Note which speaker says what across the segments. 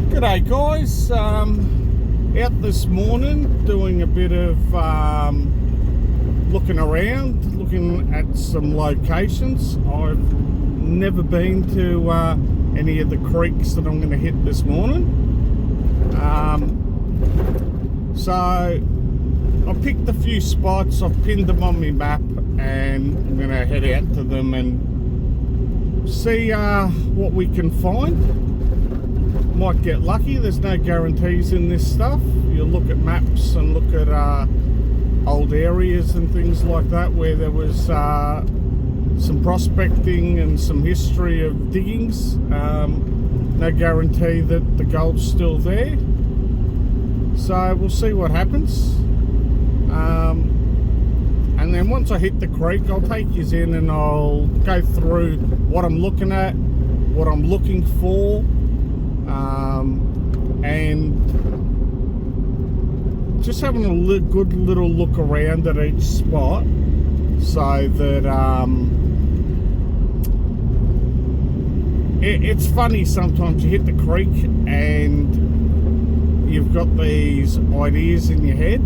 Speaker 1: G'day guys, out this morning doing a bit of looking around, looking at some locations. I've never been to any of the creeks that I'm going to hit this morning. So I picked a few spots, I've pinned them on my map, and I'm going to head out to them and see what we can find. Might get lucky, there's no guarantees in this stuff. You look at maps and look at old areas and things like that where there was some prospecting and some history of diggings. No guarantee that the gold's still there, so we'll see what happens. And then once I hit the creek, I'll take you in and I'll go through what I'm looking at, what I'm looking for, and just having a good little look around at each spot, so that it's funny sometimes you hit the creek and you've got these ideas in your head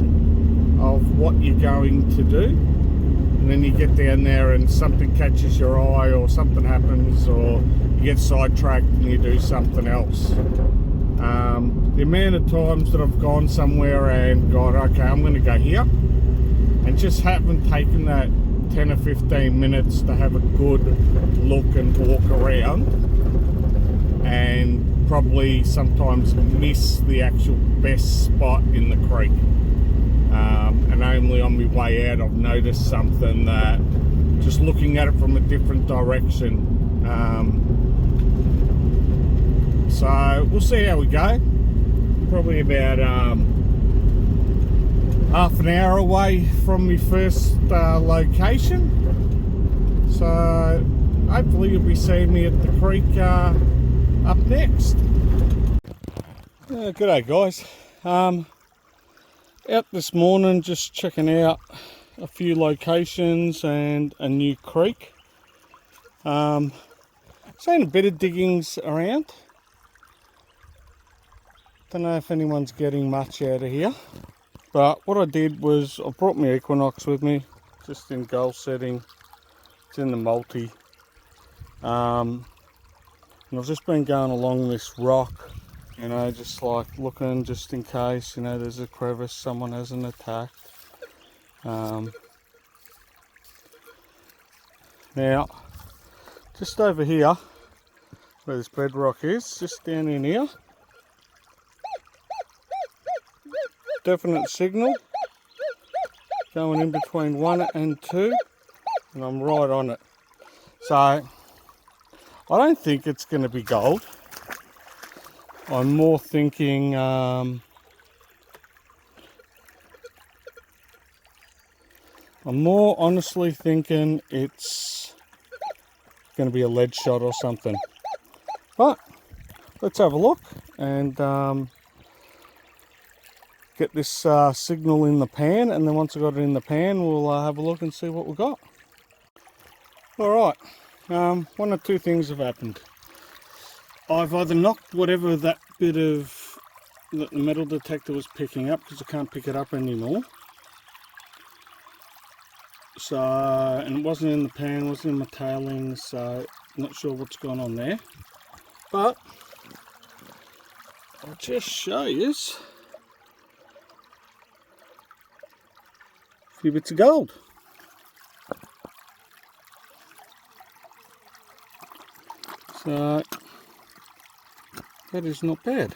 Speaker 1: of what you're going to do, and then you get down there and something catches your eye or something happens, or you get sidetracked and you do something else. The amount of times that I've gone somewhere and gone, okay, I'm going to go here, and just haven't taken that 10 or 15 minutes to have a good look and walk around, and probably sometimes miss the actual best spot in the creek. And only on my way out I've noticed something that, just looking at it from a different direction. So we'll see how we go. Probably about half an hour away from my first location. So hopefully you'll be seeing me at the creek up next. G'day guys. Out this morning just checking out a few locations and a new creek. Seen a bit of diggings around. Don't know if anyone's getting much out of here, but what I did was I brought my Equinox with me, just in goal setting. It's in the multi, and I've just been going along this rock, you know, just like looking just in case, you know, there's a crevice someone hasn't attacked. Now just over here where this bedrock is, just down in here, definite signal going in between 1 and 2, and I'm right on it. So I don't think it's going to be gold. I'm more thinking I'm more honestly thinking it's going to be a lead shot or something. But let's have a look and get this signal in the pan, and then once I got it in the pan, we'll have a look and see what we got. Alright, one or two things have happened. I've either knocked whatever that bit of that the metal detector was picking up, because I can't pick it up anymore. So, and it wasn't in the pan, wasn't in my tailings, so I'm not sure what's going on there. But I'll just show you a few bits of gold. So that is not bad.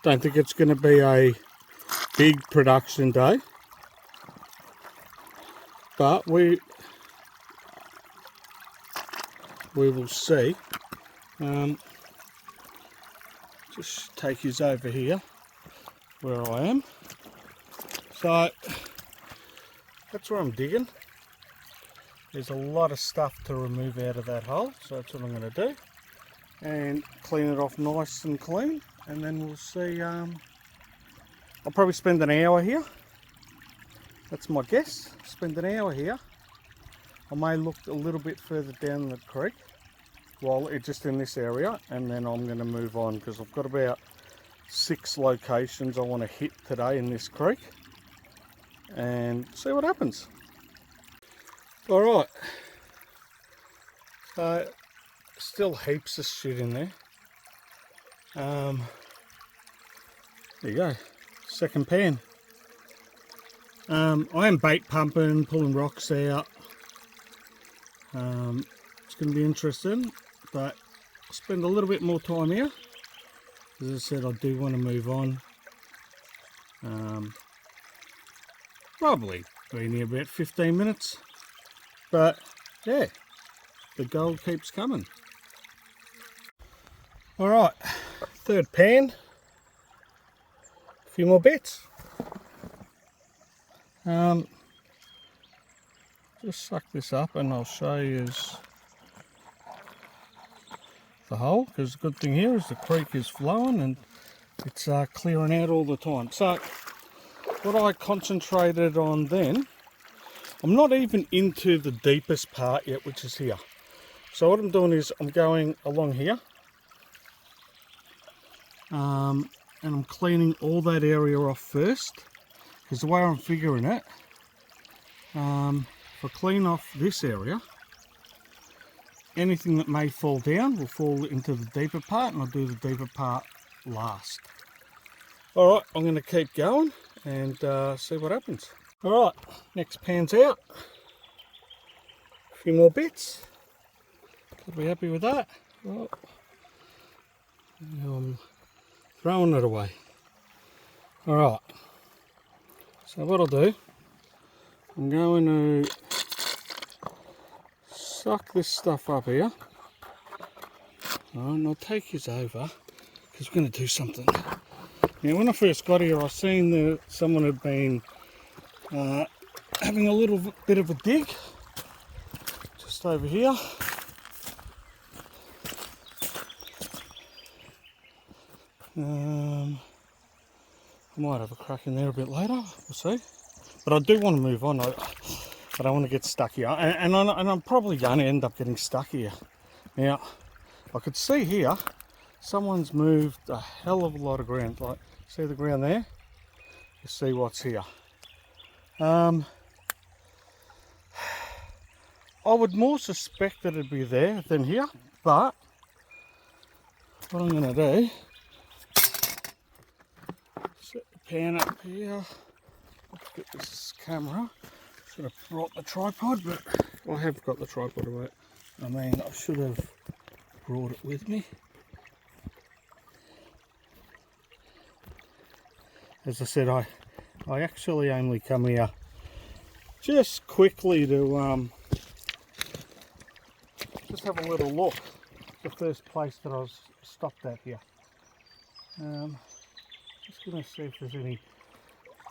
Speaker 1: Don't think it's going to be a big production day, but we will see. Just take you over here where I am. So that's where I'm digging. There's a lot of stuff to remove out of that hole, so that's what I'm going to do, and clean it off nice and clean, and then we'll see. I'll probably spend an hour here. That's my guess. Spend an hour here. I may look a little bit further down the creek while it's just in this area, and then I'm going to move on because I've got about 6 locations I want to hit today in this creek and see what happens. Alright, so still heaps of shit in there. There you go, second pan. I am bait pumping, pulling rocks out. It's going to be interesting, but I'll spend a little bit more time here. As I said, I do want to move on. Probably been here about 15 minutes, but yeah, the gold keeps coming. Alright, third pan, a few more bits. Just suck this up and I'll show you the hole, because the good thing here is the creek is flowing and it's clearing out all the time. So what I concentrated on then, I'm not even into the deepest part yet, which is here. So what I'm doing is I'm going along here and I'm cleaning all that area off first, because the way I'm figuring it, if I clean off this area, anything that may fall down will fall into the deeper part, and I'll do the deeper part last. Alright, I'm going to keep going and see what happens. Alright, next pan's out. A few more bits. I'll be happy with that. Well, I'm throwing it away. Alright, so what I'll do, I'm going to suck this stuff up here. And I'll take this over because we're going to do something. Now, when I first got here, I seen that someone had been having a little bit of a dig just over here. I might have a crack in there a bit later, we'll see. But I do want to move on. I don't want to get stuck here, and I'm probably going to end up getting stuck here. Now, I could see here, someone's moved a hell of a lot of ground. Like, see the ground there? You see what's here. I would more suspect that it'd be there than here, but what I'm going to do, set the pan up here. Let's get this camera. Should have brought the tripod, but I have got the tripod away. I mean, I should have brought it with me. As I said, I actually only come here just quickly to just have a little look. The first place that I was stopped at here. Just going to see if there's any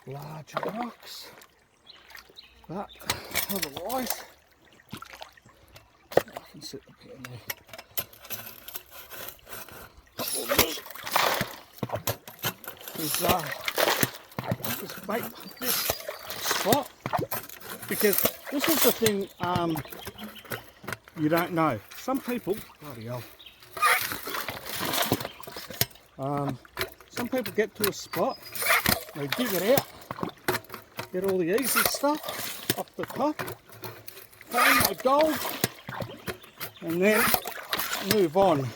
Speaker 1: large rocks, but otherwise I can set the pan there. Just bait this spot, because this is the thing you don't know. Some people, bloody hell, some people get to a spot, they dig it out, get all the easy stuff off the top, find my gold, and then move on.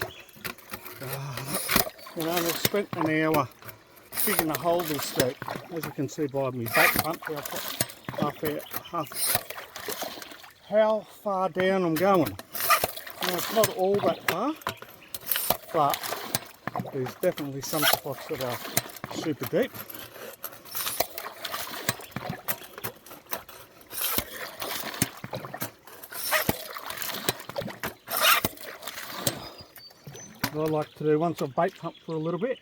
Speaker 1: You know, they've spent an hour digging a hole this deep. As you can see by me bait pump, how far down I'm going. Now, it's not all that far, but there's definitely some spots that are super deep. What I like to do once I've bait pumped for a little bit,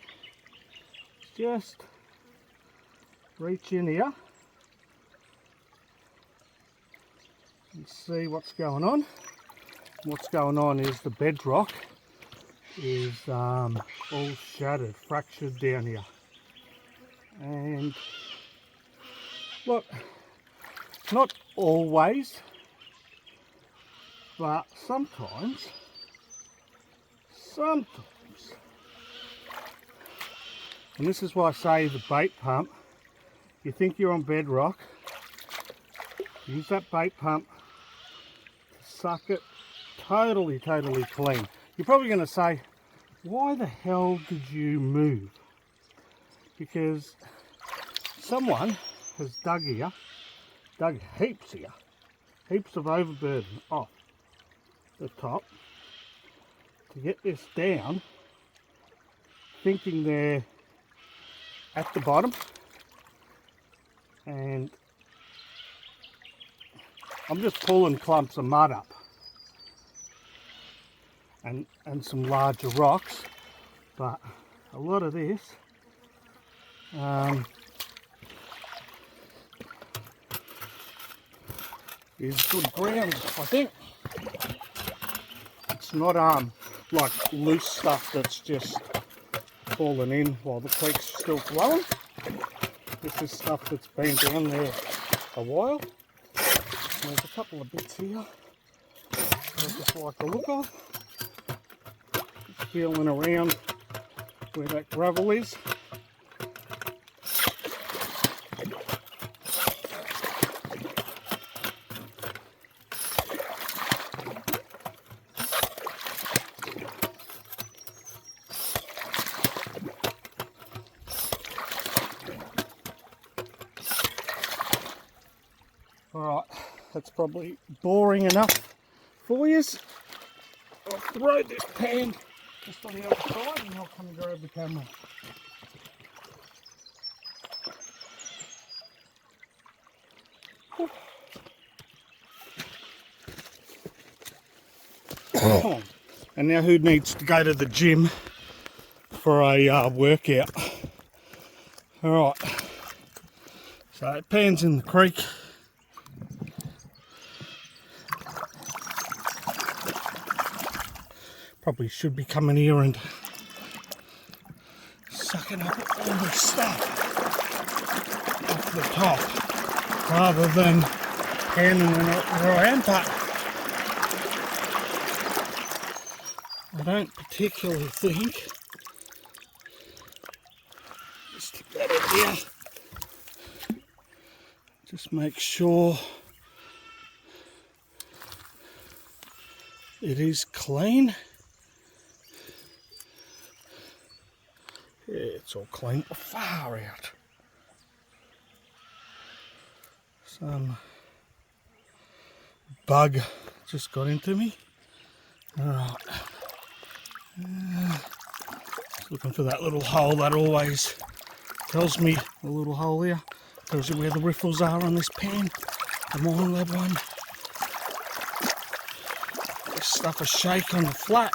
Speaker 1: just reach in here and see what's going on. What's going on is the bedrock is all shattered, fractured down here. And look, not always But sometimes, and this is why I say the bait pump, you think you're on bedrock, use that bait pump to suck it totally clean. You're probably going to say, why the hell did you move? Because someone has dug heaps here, heaps of overburden off the top to get this down, thinking they're at the bottom, and I'm just pulling clumps of mud up and some larger rocks, but a lot of this is good ground, I think. It's not like loose stuff that's just fallen in while the creek's still flowing. This is stuff that's been down there a while. There's a couple of bits here I just like the look of. Just feeling around where that gravel is. Alright, that's probably boring enough for you. I'll throw this pan just on the other side and I'll come and grab the camera. Come on. And now who needs to go to the gym for a workout? Alright, so it pans in the creek. Probably should be coming here and sucking up all this stuff off the top rather than panning it where I am, but I don't particularly think. Just stick that in here. Just make sure it is clean. Yeah, it's all clean. Far out. Some bug just got into me. Alright. Just looking for that little hole that always tells me, a little hole here, tells you where the riffles are on this pan. Come on, love one. This stuff a shake on the flat.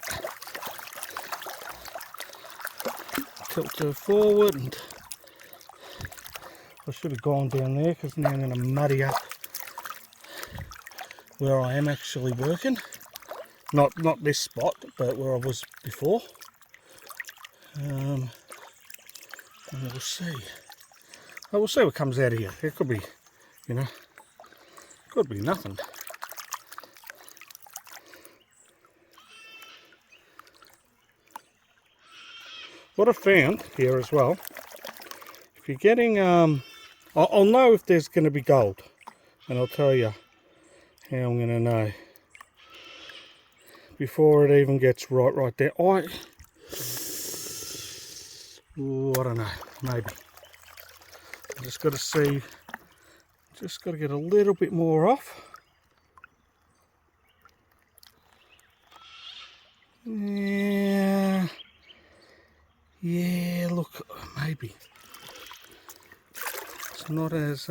Speaker 1: Tilt her forward, and I should have gone down there because now I'm going to muddy up where I am actually working. Not this spot, but where I was before. And we'll see. We'll see what comes out of here. It could be, could be nothing. What I found here as well, if you're getting, I'll know if there's going to be gold, and I'll tell you how I'm going to know before it even gets right there. I don't know, maybe. I just got to see, just got to get a little bit more off. Yeah, look, maybe. It's not as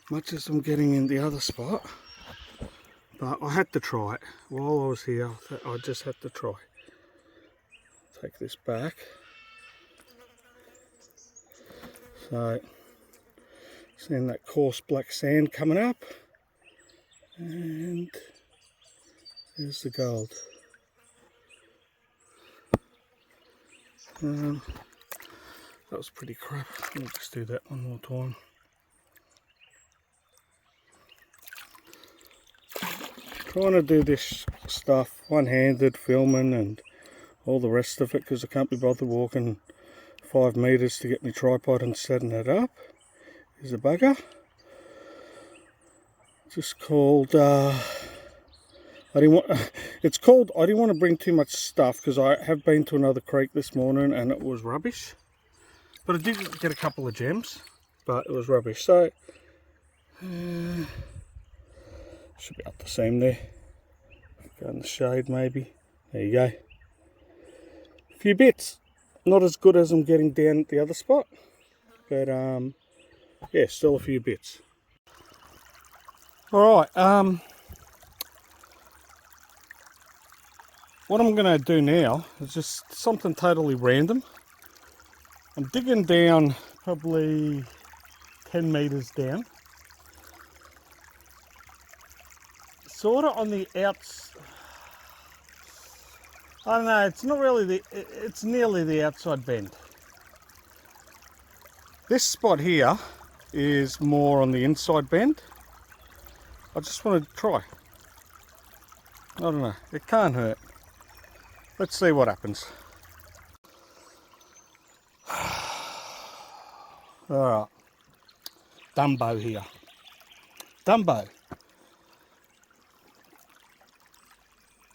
Speaker 1: much as I'm getting in the other spot, but I had to try it. While I was here, I just had to try. Take this back. So, seeing that coarse black sand coming up, and there's the gold. That was pretty crap. Let me just do that one more time. trying to do this stuff one-handed, filming and all the rest of it, because I can't be bothered walking 5 metres to get my tripod and setting it up. Is a bugger. Just called, I didn't want to bring too much stuff, because I have been to another creek this morning and it was rubbish. But I did get a couple of gems, but it was rubbish. So, should be up the same there. Go in the shade maybe. There you go. A few bits. Not as good as I'm getting down at the other spot. But, yeah, still a few bits. Alright, what I'm going to do now is just something totally random. I'm digging down probably 10 metres down. Sort of on the outs. I don't know, it's not really it's nearly the outside bend. This spot here is more on the inside bend. I just want to try. I don't know, it can't hurt. Let's see what happens. Alright, Dumbo here. Dumbo.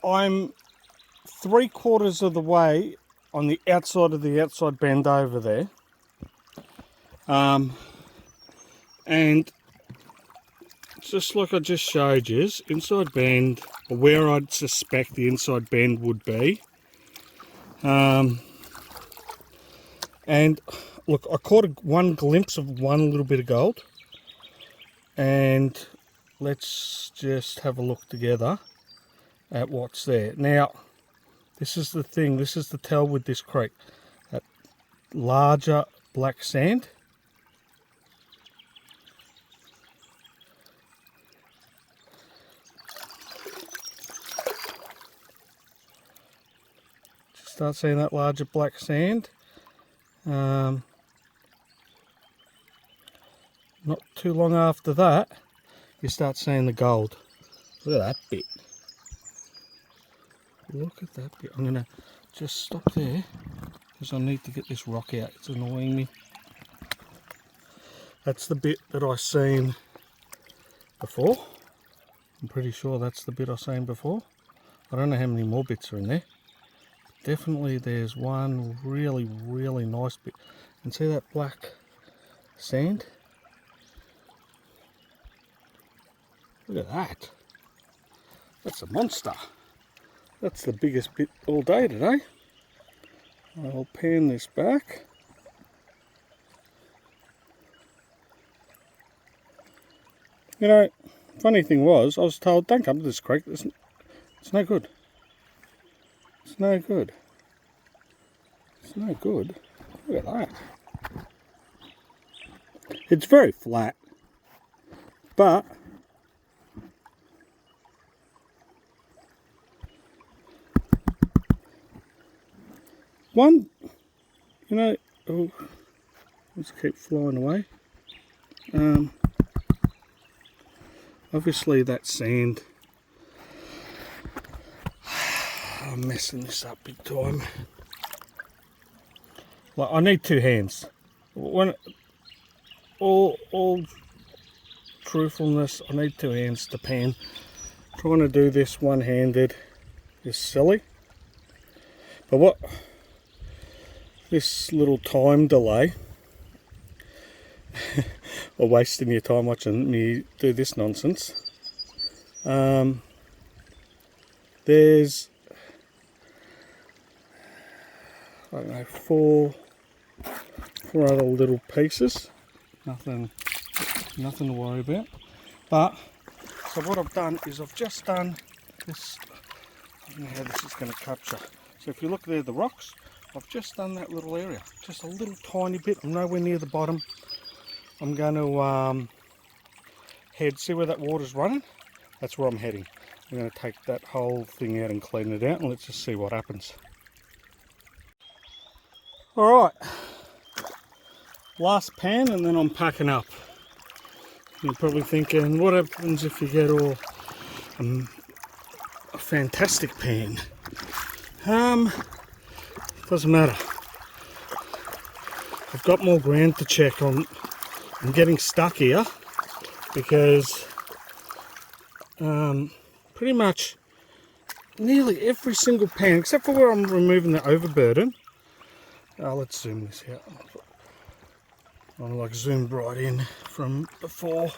Speaker 1: I'm 3/4 of the way on the outside of the outside bend over there. And just like I just showed you, inside bend, or where I'd suspect the inside bend would be. And look, I caught one glimpse of one little bit of gold. And let's just have a look together at what's there. Now, this is the thing, this is the tell with this creek. That larger black sand. Just start seeing that larger black sand. Not too long after that, you start seeing the gold. Look at that bit. Look at that bit. I'm going to just stop there because I need to get this rock out. It's annoying me. That's the bit that I seen before. I'm pretty sure that's the bit I seen before. I don't know how many more bits are in there. Definitely there's one really, really nice bit. And see that black sand? Look at that. That's a monster. That's the biggest bit all day today. I'll pan this back. You know, funny thing was, I was told, don't come to this creek, it's no good. It's no good. It's no good. Look at that. It's very flat, but one, you know, oh, let's keep flying away. Obviously that sand, I'm messing this up big time. Like, I need 2 hands. When all truthfulness, I need 2 hands to pan. Trying to do this one-handed is silly. But what this little time delay, or wasting your time watching me do this nonsense, there's, I don't know, four other little pieces. Nothing to worry about. But so what I've done is I've just done this. I don't know how this is going to capture. So if you look there, the rocks, I've just done that little area, just a little tiny bit. I'm nowhere near the bottom. I'm going to head, see where that water's running? That's where I'm heading. I'm going to take that whole thing out and clean it out, and let's just see what happens. Alright, last pan and then I'm packing up. You're probably thinking, what happens if you get all a fantastic pan. Doesn't matter. I've got more ground to check on. I'm getting stuck here because pretty much nearly every single pan, except for where I'm removing the overburden. Let's zoom this out. I'm like zoomed right in from before.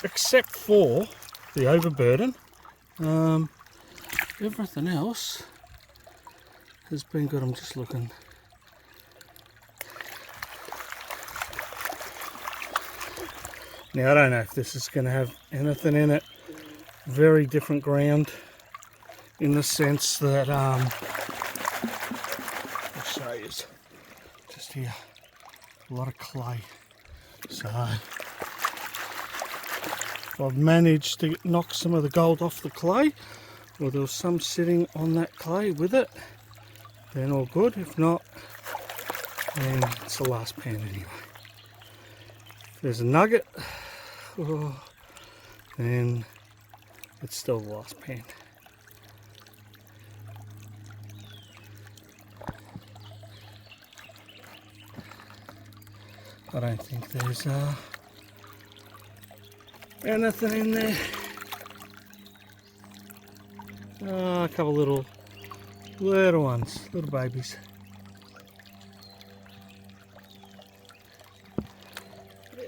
Speaker 1: Except for the overburden, everything else has been good. I'm just looking. Now I don't know if this is going to have anything in it. Very different ground in the sense that I'll show you just here, a lot of clay. So if I've managed to knock some of the gold off the clay, or there was some sitting on that clay with it, then all good. If not, then it's the last pan anyway. If there's a nugget, then it's still the last pan. I don't think there's anything in there. A couple little ones, little babies.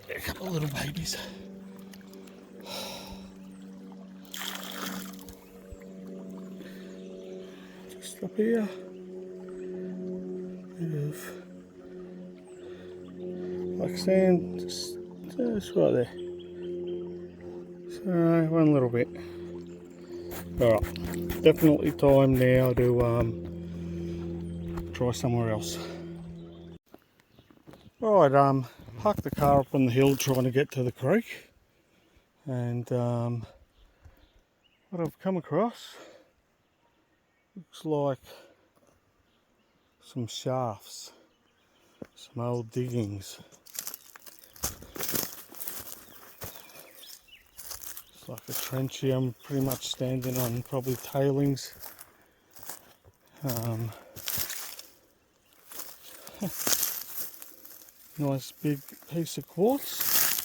Speaker 1: A couple little babies. Just up here. Like sand, just right there. So one little bit. Alright, definitely time now to try somewhere else. Alright, parked the car up on the hill trying to get to the creek, and what I've come across looks like some shafts, some old diggings. Like a trench here. I'm pretty much standing on probably tailings. Nice big piece of quartz.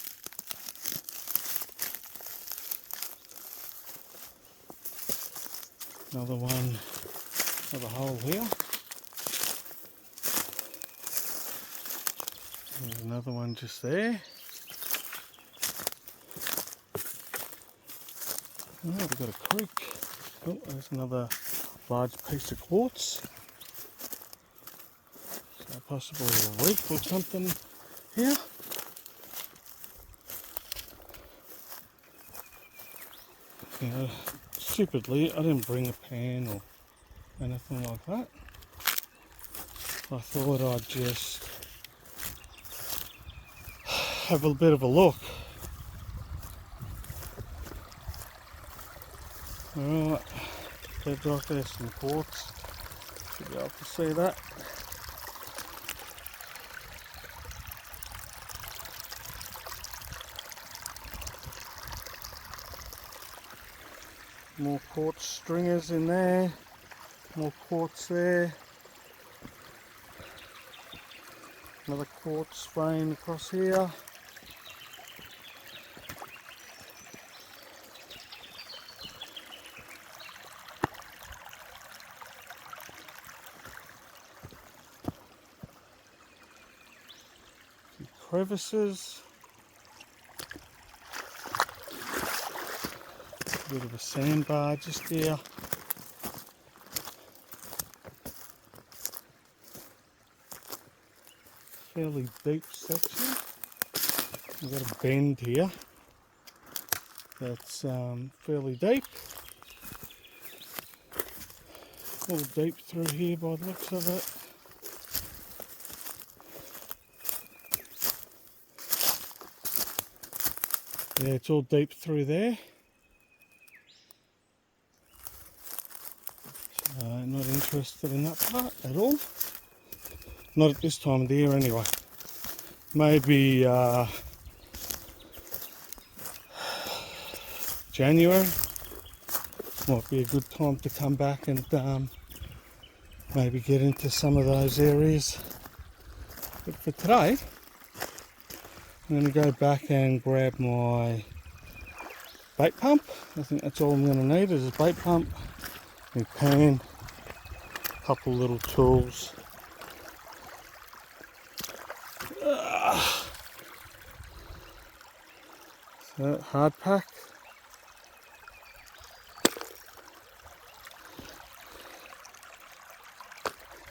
Speaker 1: Another one, another hole here. There's another one just there. Oh, we've got a creek. Oh, there's another large piece of quartz. So possibly a reef or something here. You know, stupidly, I didn't bring a pan or anything like that. I thought I'd just have a bit of a look. Alright, bedrock, there's some quartz. Should be able to see that. More quartz stringers in there. More quartz there. Another quartz vein across here. Crevices, a bit of a sandbar just here. Fairly deep section. We've got a bend here that's fairly deep. All deep through here by the looks of it. Yeah, it's all deep through there. So not interested in that part at all. Not at this time of the year anyway. Maybe January. Might be a good time to come back and maybe get into some of those areas. But for today, I'm going to go back and grab my bait pump. I think that's all I'm going to need is a bait pump, my pan, a couple little tools. So hard pack.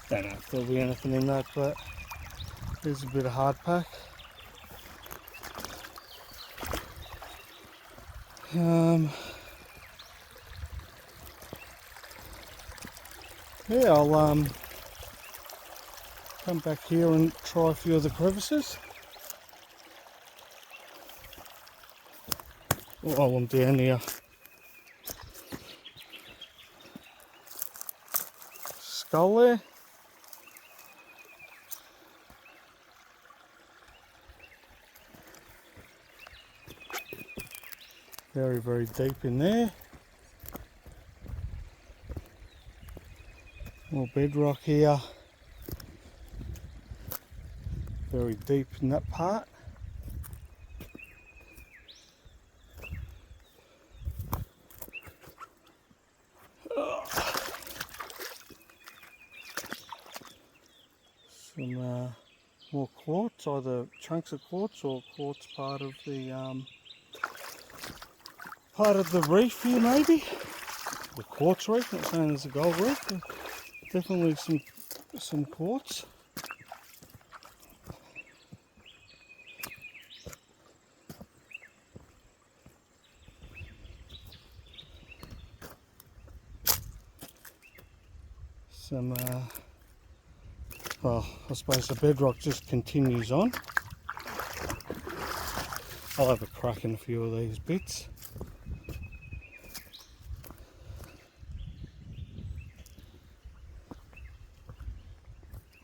Speaker 1: Don't know if there'll be anything in that, but there's a bit of hard pack. Yeah, I'll come back here and try a few of the crevices. While I'm down here. Skull there. Very, very deep in there. More bedrock here. Very deep in that part. Some more quartz, either chunks of quartz or quartz part of the reef here, maybe. The quartz reef, not saying there's a gold reef, but definitely some quartz. Some well, I suppose the bedrock just continues on. I'll have a crack in a few of these bits.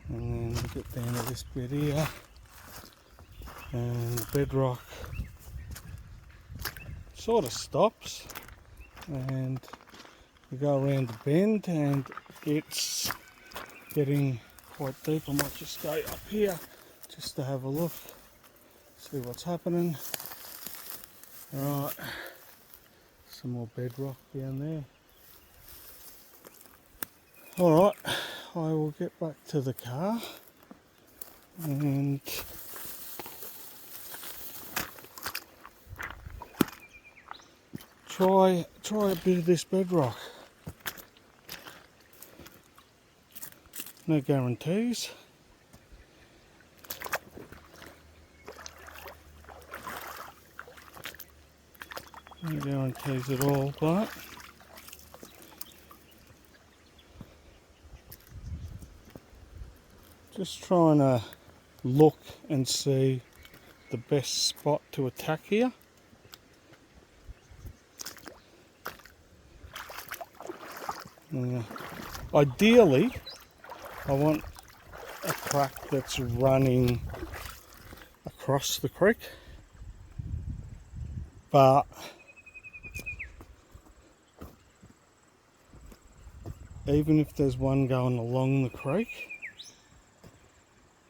Speaker 1: And then we'll get down to this bit here. And the bedrock sort of stops. And we go around the bend and it's getting quite deep. I might just go up here just to have a look, see what's happening. Alright, some more bedrock down there. Alright, I will get back to the car and try a bit of this bedrock. No guarantees. No guarantees at all, but just trying to look and see the best spot to attack here. Ideally, I want a crack that's running across the creek, but even if there's one going along the creek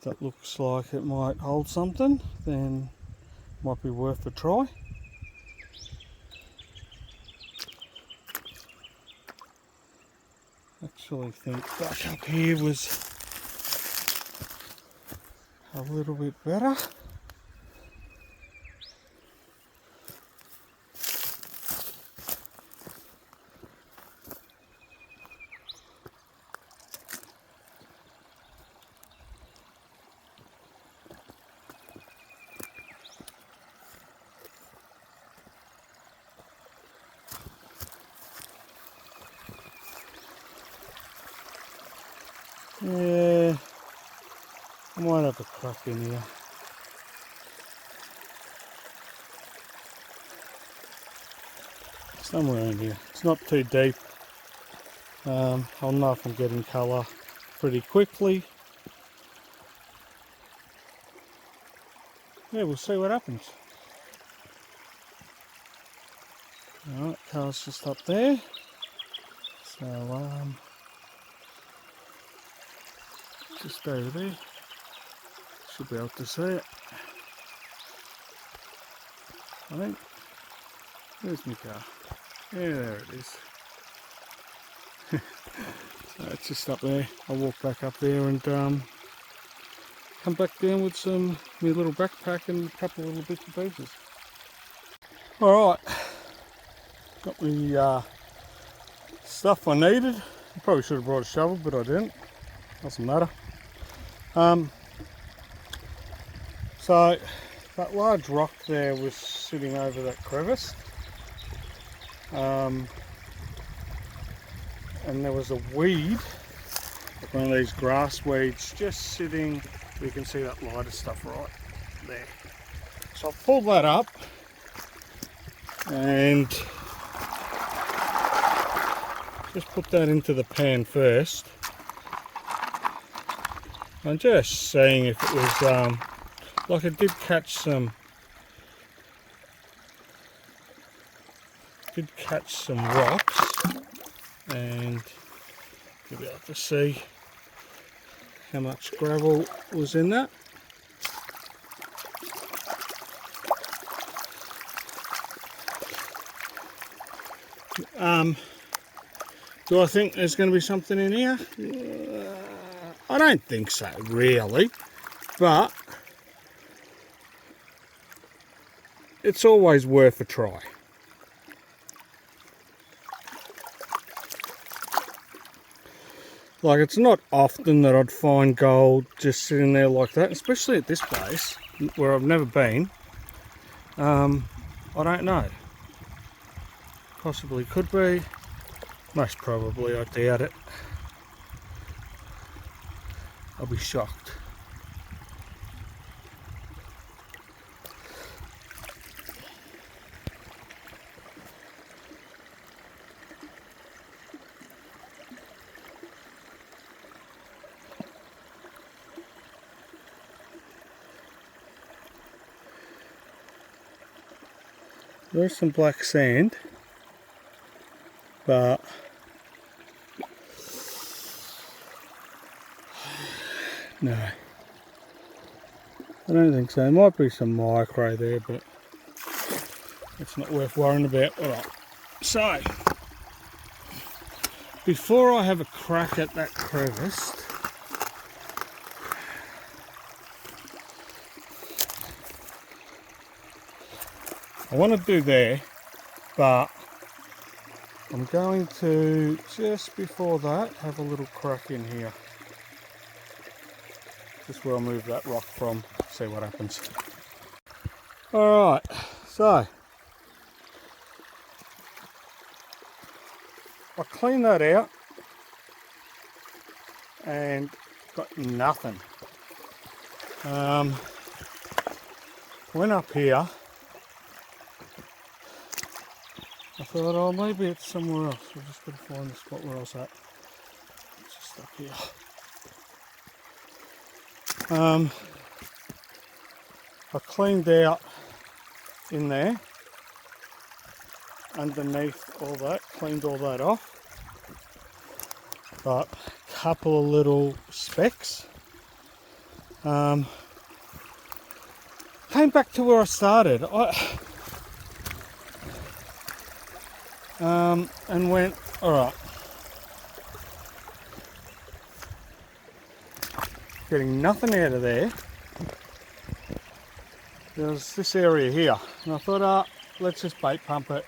Speaker 1: that looks like it might hold something, then it might be worth a try. Actually think back up here was a little bit better. Yeah, I might have a crack in here. Somewhere in here. It's not too deep. I'll know if I'm getting colour pretty quickly. Yeah, we'll see what happens. Alright, car's just up there. So, just over there. Should be able to see it. I think. Where's my car? Yeah, there it is. So it's just up there. I'll walk back up there and come back down with my little backpack and a couple of little bits and pieces. Alright, got me stuff I needed. I probably should have brought a shovel, but I didn't. Doesn't matter. So that large rock there was sitting over that crevice. And there was a weed, like one of these grass weeds, just sitting. You can see that lighter stuff right there. So I'll pull that up and just put that into the pan first. I'm just seeing if it was like it did catch some rocks, and you'll be able to see how much gravel was in that. Do I think there's going to be something in here? I don't think so, really, but it's always worth a try. Like, it's not often that I'd find gold just sitting there like that, especially at this place where I've never been. I don't know. Possibly could be. Most probably, I doubt it. I'll be shocked. There's some black sand, but no, I don't think so. There might be some micro there, but it's not worth worrying about. Alright, so before I have a crack at that crevice, I want to do there, but I'm going to, just before that, have a little crack in here. Just where I'll move that rock from, see what happens. Alright, so I cleaned that out and got nothing. Went up here. I thought, oh, maybe it's somewhere else. We're just going to find the spot where I was at. It's just up here. I cleaned out in there, underneath all that, cleaned all that off. Got a couple of little specks. Came back to where I started. And went, alright, getting nothing out of there. There's this area here, and I thought, let's just bait pump it,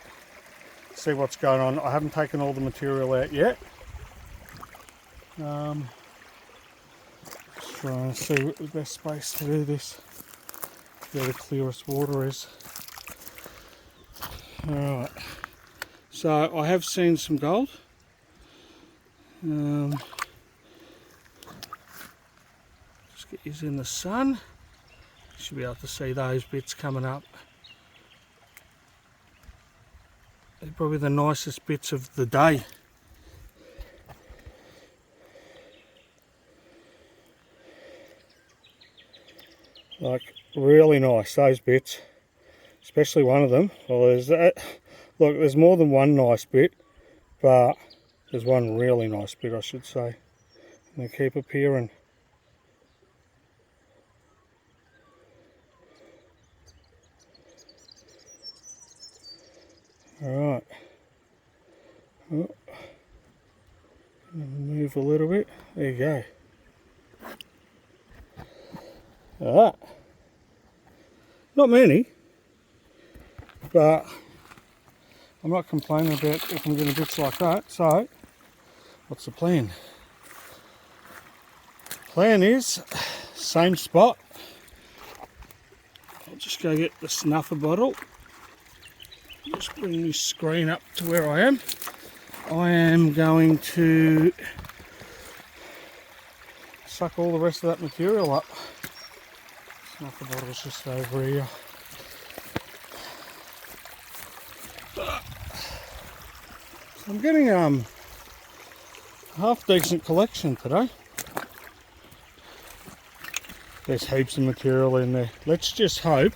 Speaker 1: see what's going on. I haven't taken all the material out yet. Just trying to see what the best space to do this, where the clearest water is. Alright. So I have seen some gold. Just get these in the sun. Should be able to see those bits coming up. They're probably the nicest bits of the day. Like, really nice, those bits. Especially one of them. Well, there's that Look, there's more than one nice bit, but there's one really nice bit, I should say. And they keep appearing. Alright. Oh. Move a little bit. There you go. Alright. Not many, but I'm not complaining about if I'm getting bits like that. So, what's the plan? Plan is, same spot. I'll just go get the snuffer bottle. Just bring this screen up to where I am. I am going to suck all the rest of that material up. Snuffer bottle's just over here. So I'm getting a half decent collection today. There's heaps of material in there. Let's just hope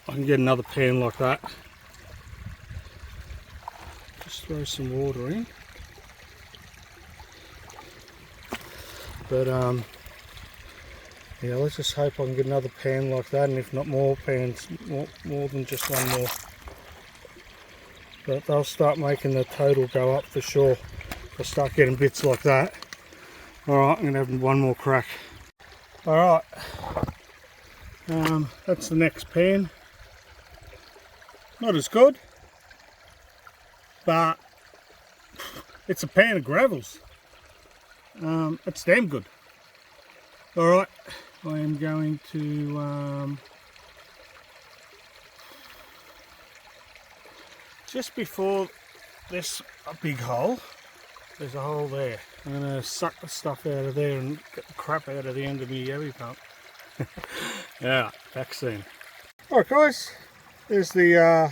Speaker 1: I can get another pan like that. Just throw some water in. But yeah, let's just hope I can get another pan like that, and if not more pans, more than just one more. But they'll start making the total go up for sure if I start getting bits like that. Alright, I'm going to have one more crack. Alright, that's the next pan. Not as good, but it's a pan of gravels. It's damn good. Alright, I am going to just before this big hole, there's a hole there. I'm going to suck the stuff out of there and get the crap out of the end of my Yeti pump. Yeah, vaccine. Alright guys, there's the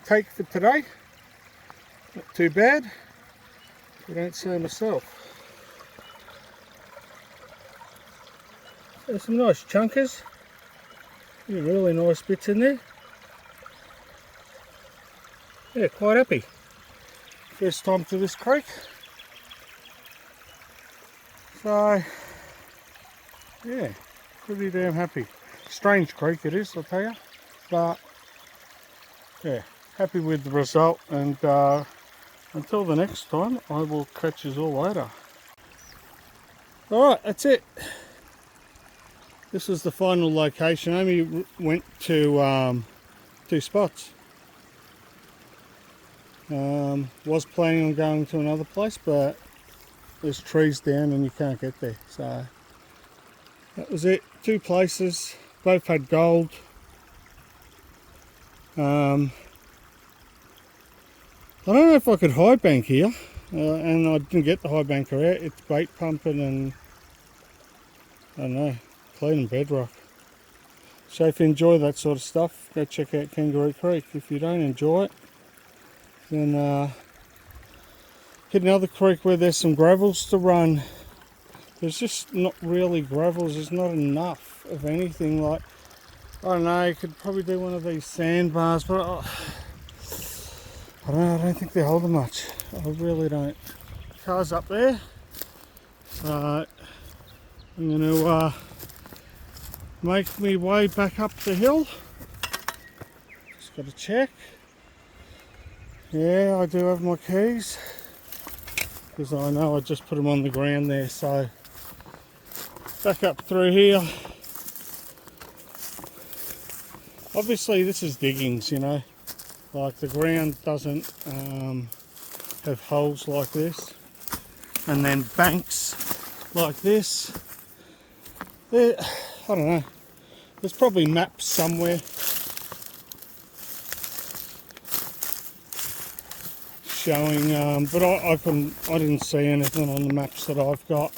Speaker 1: take for today. Not too bad, if I don't say myself. There's some nice chunkers. Some really nice bits in there. Yeah, quite happy. First time to this creek. So, yeah, pretty damn happy. Strange creek it is, I'll tell you. But, yeah, happy with the result. And until the next time, I will catch you all later. Alright, that's it. This was the final location. I only went to 2 spots. Was planning on going to another place, but there's trees down and you can't get there. So that was it. 2 places, both had gold. I don't know if I could high bank here, and I didn't get the high banker out. It's bait pumping and I don't know, cleaning bedrock. So if you enjoy that sort of stuff, go check out Kangaroo Creek. If you don't enjoy it, then hit another creek where there's some gravels to run. There's just not really gravels, there's not enough of anything. Like, I don't know, you could probably do one of these sandbars, but I don't know, I don't think they're holding much. I really don't. Car's up there, so I'm going to make me way back up the hill. Just got to check. Yeah, I do have my keys, because I know I just put them on the ground there. So back up through here. Obviously this is diggings, you know, like the ground doesn't have holes like this, and then banks like this. There, I don't know, there's probably maps somewhere showing, but I didn't see anything on the maps that I've got.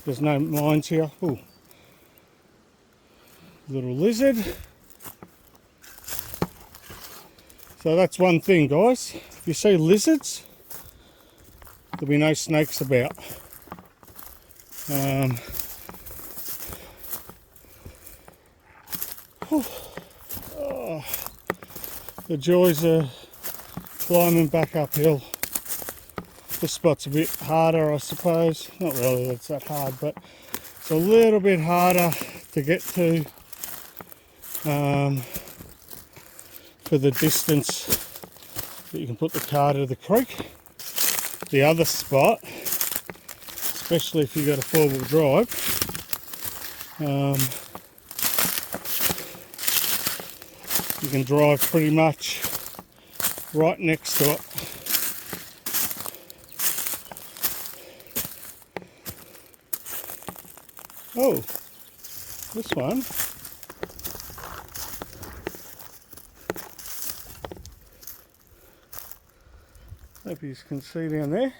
Speaker 1: There's no mines here. Ooh. Little lizard. So that's one thing, guys. If you see lizards, there'll be no snakes about. Oh, the joys of climbing back uphill. This spot's a bit harder, I suppose. Not really, it's that hard, but it's a little bit harder to get to for the distance that you can put the car to the creek. The other spot, especially if you've got a four-wheel drive, you can drive pretty much right next to it. Oh, this one. Hope you can see down there.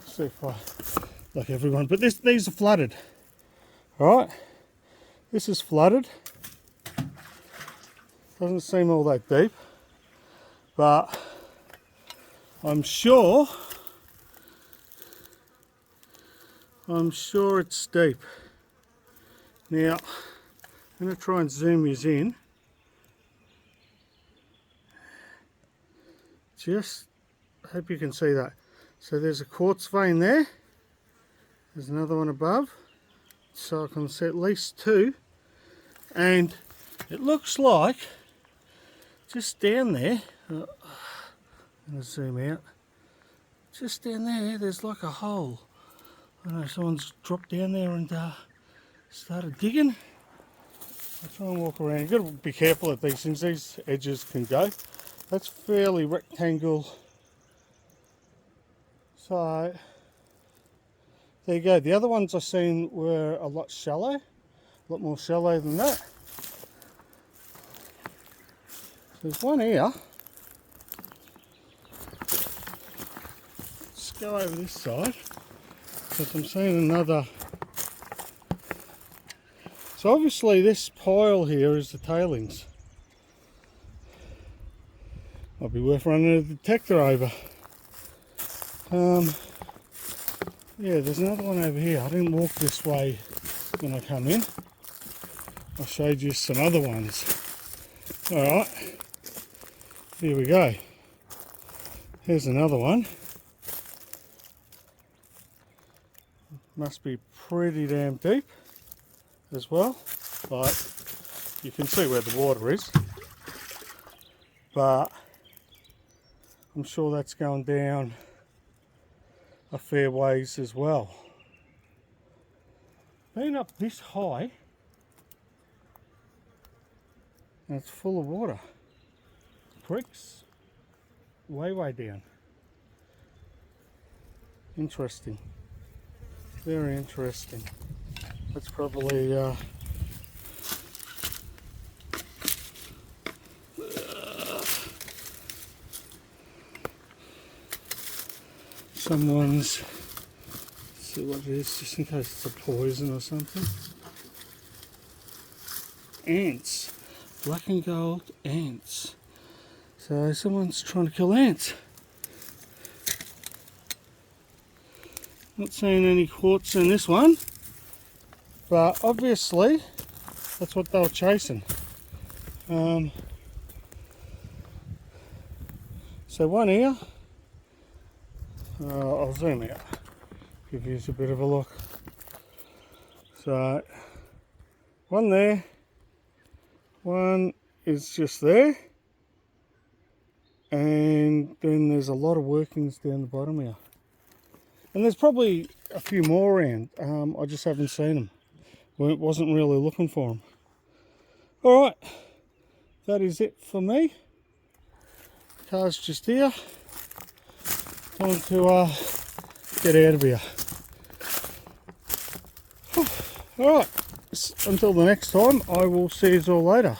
Speaker 1: See if I, like everyone, but these are flooded. All right, this is flooded. Doesn't seem all that deep, but I'm sure it's deep. Now, I'm going to try and zoom you in. Just hope you can see that. So there's a quartz vein there. There's another one above. So I can see at least two. And it looks like just down there, I'm going to zoom out. Just down there, there's like a hole. I don't know, someone's dropped down there and started digging. I'll try and walk around. You've got to be careful at these things. These edges can go. That's fairly rectangle. So there you go. The other ones I've seen were a lot shallow, a lot more shallow than that. There's one here. Let's go over this side, because I'm seeing another. So obviously this pile here is the tailings. Might be worth running a detector over. Yeah, there's another one over here. I didn't walk this way when I come in. I showed you some other ones. Alright, here we go. Here's another one. Must be pretty damn deep as well. Like, you can see where the water is. But I'm sure that's going down a fair ways as well. Being up this high, and it's full of water. Creek's way down. Interesting. Very interesting. That's probably someone's, let's see what it is, just in case it's a poison or something. Ants. Black and gold ants. So someone's trying to kill ants. Not seeing any quartz in this one, but obviously that's what they were chasing. So one here. I'll zoom out, give you a bit of a look. So, one there, one is just there, and then there's a lot of workings down the bottom here. And there's probably a few more around, I just haven't seen them. Wasn't really looking for them. Alright, that is it for me. Car's just here. Time to get out of here. Alright, until the next time, I will see you all later.